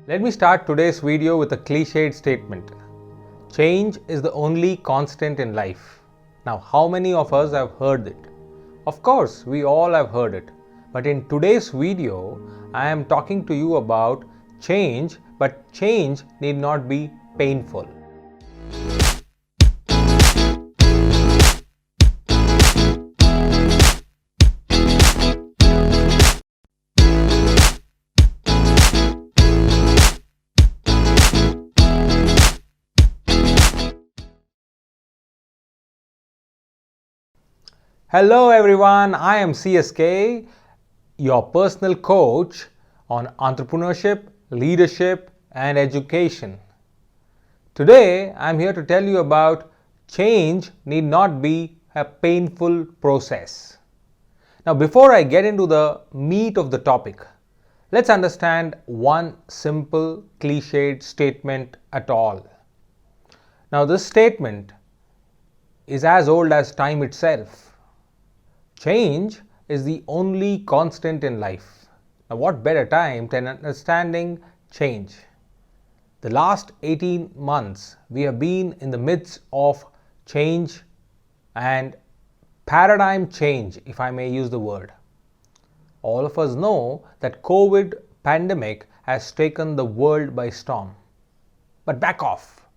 Let me start today's video with a cliched statement. Change is the only constant in life. Now, how many of us have heard it? Of course, we all have heard it. But in today's video, I am talking to you about change, but change need not be painful. Hello everyone, I am CSK, your personal coach on entrepreneurship, leadership and education. Today I am here to tell you about change need not be a painful process. Now before I get into the meat of the topic, let's understand one simple cliched statement at all. Now this statement is as old as time itself. Change is the only constant in life. Now what better time than understanding change? The last 18 months we have been in the midst of change and paradigm change, if I may use the word. All of us know that COVID pandemic has taken the world by storm. But back off.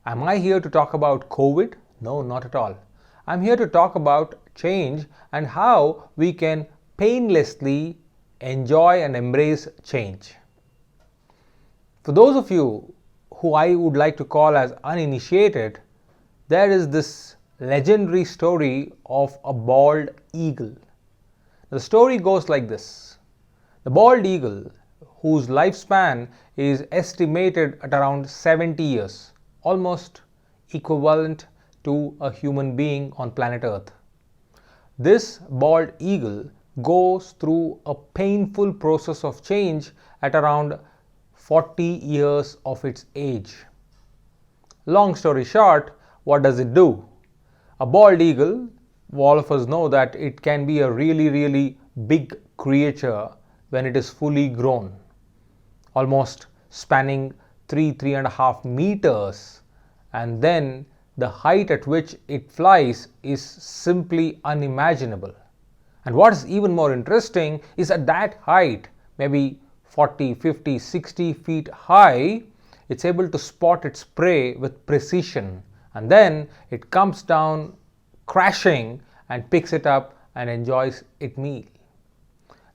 Am I here to talk about COVID? No, not at all. I'm here to talk about change and how we can painlessly enjoy and embrace change. For those of you who I would like to call as uninitiated, there is this legendary story of a bald eagle. The story goes like this. The bald eagle, whose lifespan is estimated at around 70 years, almost equivalent to a human being on planet Earth. This bald eagle goes through a painful process of change at around 40 years of its age. Long story short, what does it do? A bald eagle, all of us know that it can be a really big creature when it is fully grown, almost spanning 3.5 meters, and then the height at which it flies is simply unimaginable. And what is even more interesting is at that height, maybe 40, 50, 60 feet high, it's able to spot its prey with precision, and then it comes down crashing and picks it up and enjoys its meal.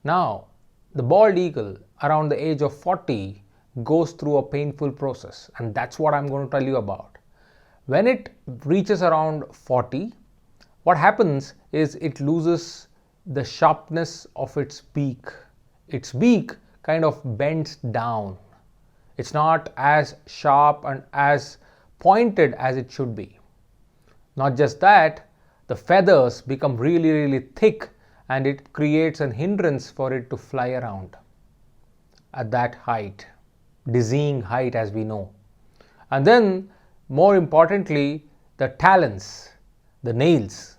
Now, the bald eagle around the age of 40 goes through a painful process, and that's what I'm going to tell you about. When it reaches around 40, what happens is it loses the sharpness of its beak. Its beak kind of bends down. It's not as sharp and as pointed as it should be. Not just that, the feathers become really thick and it creates an hindrance for it to fly around at that height, dizzying height as we know. And then more importantly, the talons, the nails,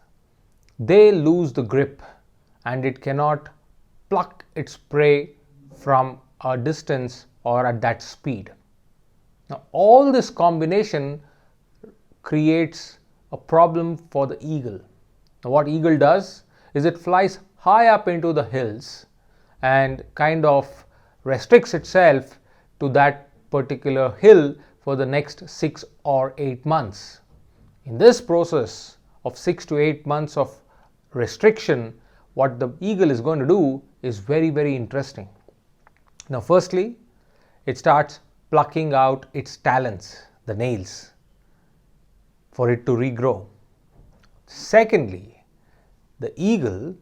they lose the grip and it cannot pluck its prey from a distance or at that speed. Now, all this combination creates a problem for the eagle. Now, what eagle does is it flies high up into the hills and kind of restricts itself to that particular hill for the next 6 or 8 months. In this process of 6 to 8 months of restriction, what the eagle is going to do is very interesting. Now firstly, it starts plucking out its talons, the nails, for it to regrow. Secondly, the eagle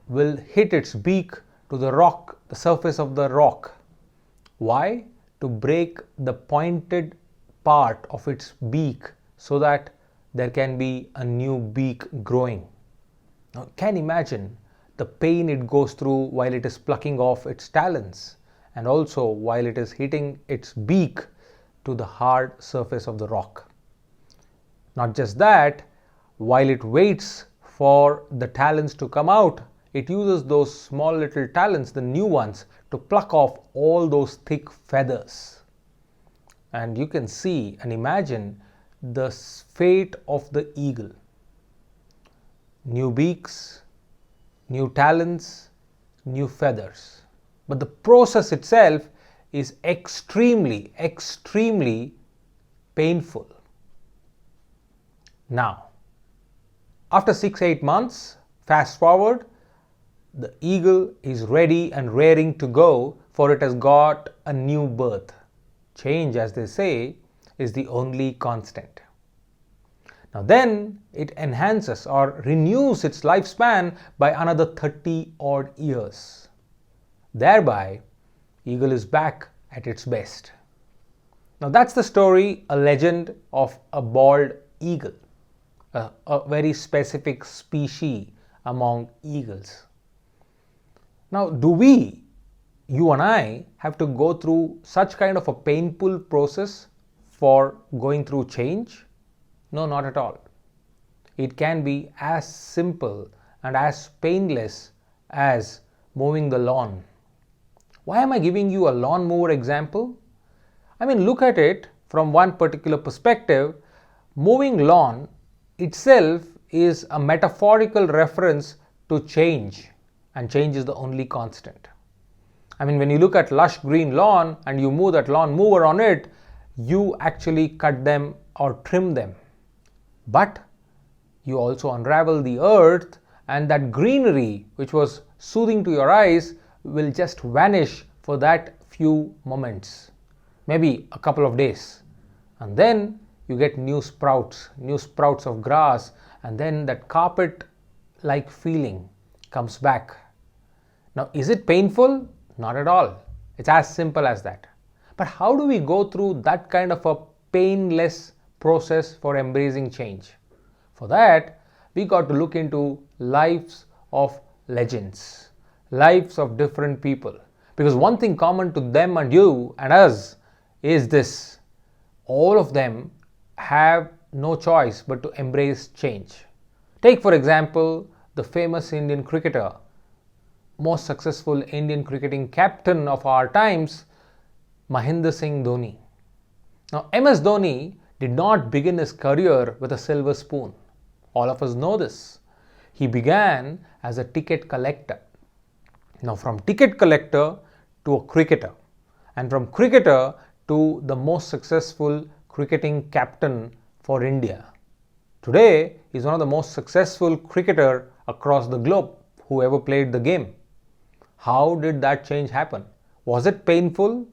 will hit its beak to the rock, the surface of the rock. Why? To break the pointed part of its beak so that there can be a new beak growing. Now, can you imagine the pain it goes through while it is plucking off its talons and also while it is hitting its beak to the hard surface of the rock. Not just that, while it waits for the talons to come out, it uses those small little talons, the new ones, to pluck off all those thick feathers. and you can see and imagine the fate of the eagle. New beaks, new talons, new feathers. But the process itself is extremely, extremely painful. Now, after 6-8 months, fast forward, the eagle is ready and raring to go, for it has got a new birth. Change, as they say, is the only constant. Now then it enhances or renews its lifespan by another 30 odd years. Thereby, eagle is back at its best. Now that's the story, a legend of a bald eagle, a very specific species among eagles. Now, do we, you and I, have to go through such kind of a painful process for going through change? No, not at all. It can be as simple and as painless as mowing the lawn. Why am I giving you a lawnmower example? I mean, look at it from one particular perspective. Mowing lawn itself is a metaphorical reference to change, and change is the only constant. I mean, when you look at lush green lawn and you move that lawn mower on it, you actually cut them or trim them. But you also unravel the earth, and that greenery which was soothing to your eyes will just vanish for that few moments, maybe a couple of days. And then you get new sprouts of grass, and then that carpet-like feeling comes back. Now, is it painful? Not at all. It's as simple as that. But how do we go through that kind of a painless process for embracing change? For that, we got to look into lives of legends, lives of different people. Because one thing common to them and you and us is this: all of them have no choice but to embrace change. Take, for example, the famous Indian cricketer, most successful Indian cricketing captain of our times, Mahendra Singh Dhoni. Now, MS Dhoni did not begin his career with a silver spoon. All of us know this. He began as a ticket collector. Now, from ticket collector to a cricketer, and from cricketer to the most successful cricketing captain for India. Today, he is one of the most successful cricketer across the globe who ever played the game. How did that change happen? Was it painful?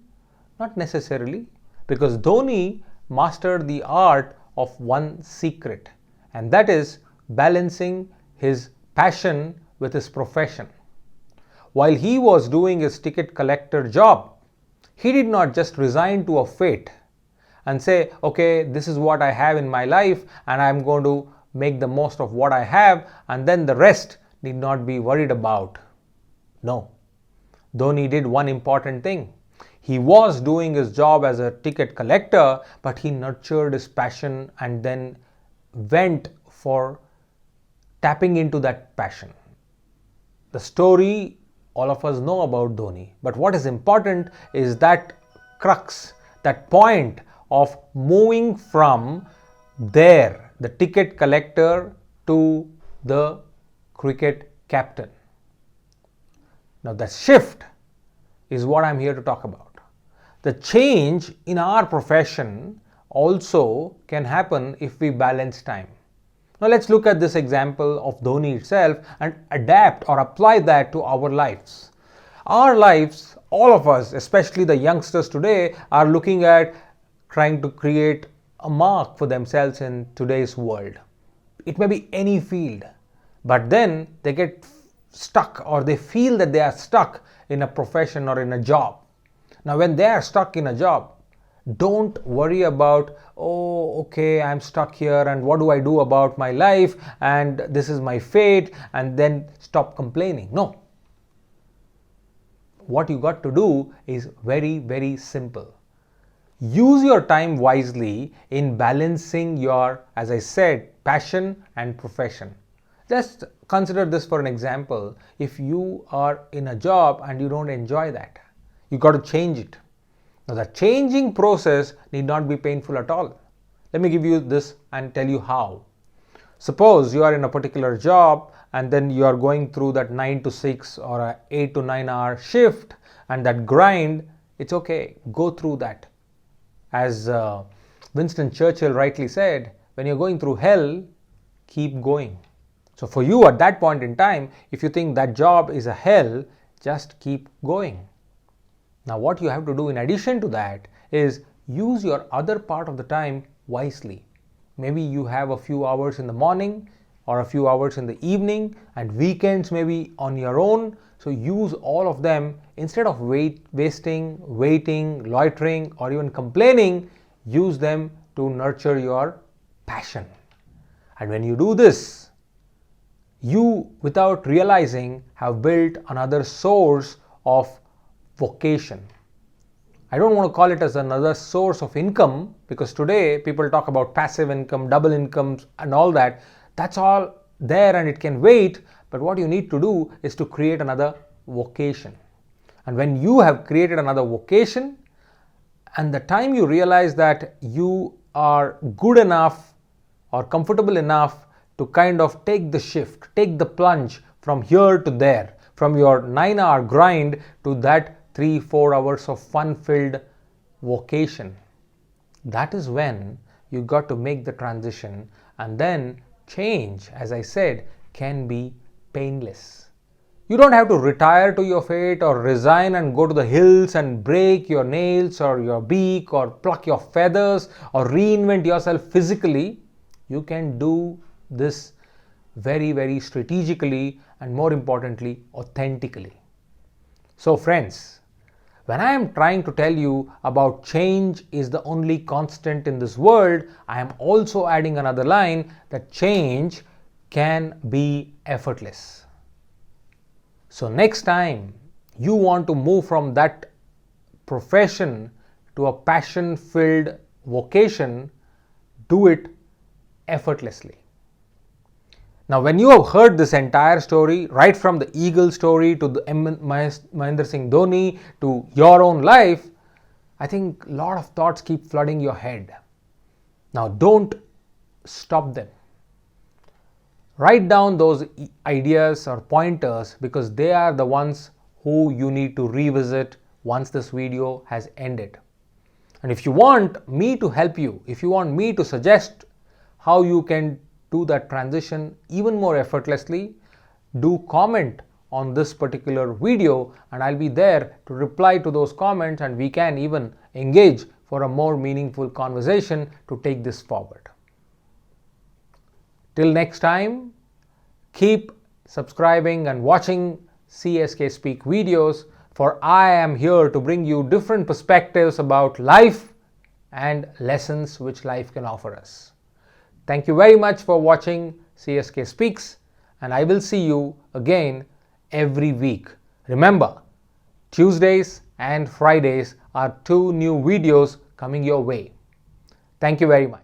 Not necessarily, because Dhoni mastered the art of one secret, and that is balancing his passion with his profession. While he was doing his ticket collector job, he did not just resign to a fate and say, okay, this is what I have in my life and I'm going to make the most of what I have, and then the rest need not be worried about. No. Dhoni did one important thing. He was doing his job as a ticket collector, but he nurtured his passion and then went for tapping into that passion. The story all of us know about Dhoni, but what is important is that crux, that point of moving from there, the ticket collector, to the cricket captain. Now that shift is what I'm here to talk about. The change in our profession also can happen if we balance time. Now let's look at this example of Dhoni itself and adapt or apply that to our lives. Our lives, all of us, especially the youngsters today, are looking at trying to create a mark for themselves in today's world. It may be any field, but then they get stuck, or they feel that they are stuck in a profession or in a job. Now when they are stuck in a job, don't worry about, oh, okay, I'm stuck here and what do I do about my life and this is my fate, and then stop complaining. No. What you got to do is very, very simple. Use your time wisely in balancing your, as I said, passion and profession. Just consider this for an example. If you are in a job and you don't enjoy that, you got to change it. Now, the changing process need not be painful at all. Let me give you this and tell you how. Suppose you are in a particular job and then you are going through that 9 to 6 or a 8 to 9 hour shift and that grind. It's okay, go through that. As Winston Churchill rightly said, when you're going through hell, keep going. So for you at that point in time, if you think that job is a hell, just keep going. Now what you have to do in addition to that is use your other part of the time wisely. Maybe you have a few hours in the morning or a few hours in the evening, and weekends maybe on your own. So use all of them. Instead of wasting, waiting, loitering, or even complaining, use them to nurture your passion. And when you do this, you, without realizing, have built another source of vocation. I don't want to call it as another source of income, because today people talk about passive income, double incomes and all that. That's all there and it can wait. But what you need to do is to create another vocation. And when you have created another vocation, and the time you realize that you are good enough or comfortable enough to kind of take the shift, take the plunge from here to there, from your 9-hour grind to that 3-4 hours of fun-filled vocation. That is when you got to make the transition, and then change, as I said, can be painless. You don't have to retire to your fate or resign and go to the hills and break your nails or your beak or pluck your feathers or reinvent yourself physically. You can do this very, very strategically and, more importantly, authentically. So friends, when I am trying to tell you about change is the only constant in this world, I am also adding another line that change can be effortless. So next time you want to move from that profession to a passion-filled vocation, do it effortlessly. Now, when you have heard this entire story, right from the eagle story to the Mahendra Singh Dhoni to your own life, I think a lot of thoughts keep flooding your head. Now, don't stop them. Write down those ideas or pointers, because they are the ones who you need to revisit once this video has ended. And if you want me to help you, if you want me to suggest how you can do that transition even more effortlessly, do comment on this particular video and I'll be there to reply to those comments, and we can even engage for a more meaningful conversation to take this forward. Till next time, keep subscribing and watching CSK Speak videos, for I am here to bring you different perspectives about life and lessons which life can offer us. Thank you very much for watching CSK Speaks, and I will see you again every week. Remember, Tuesdays and Fridays are 2 new videos coming your way. Thank you very much.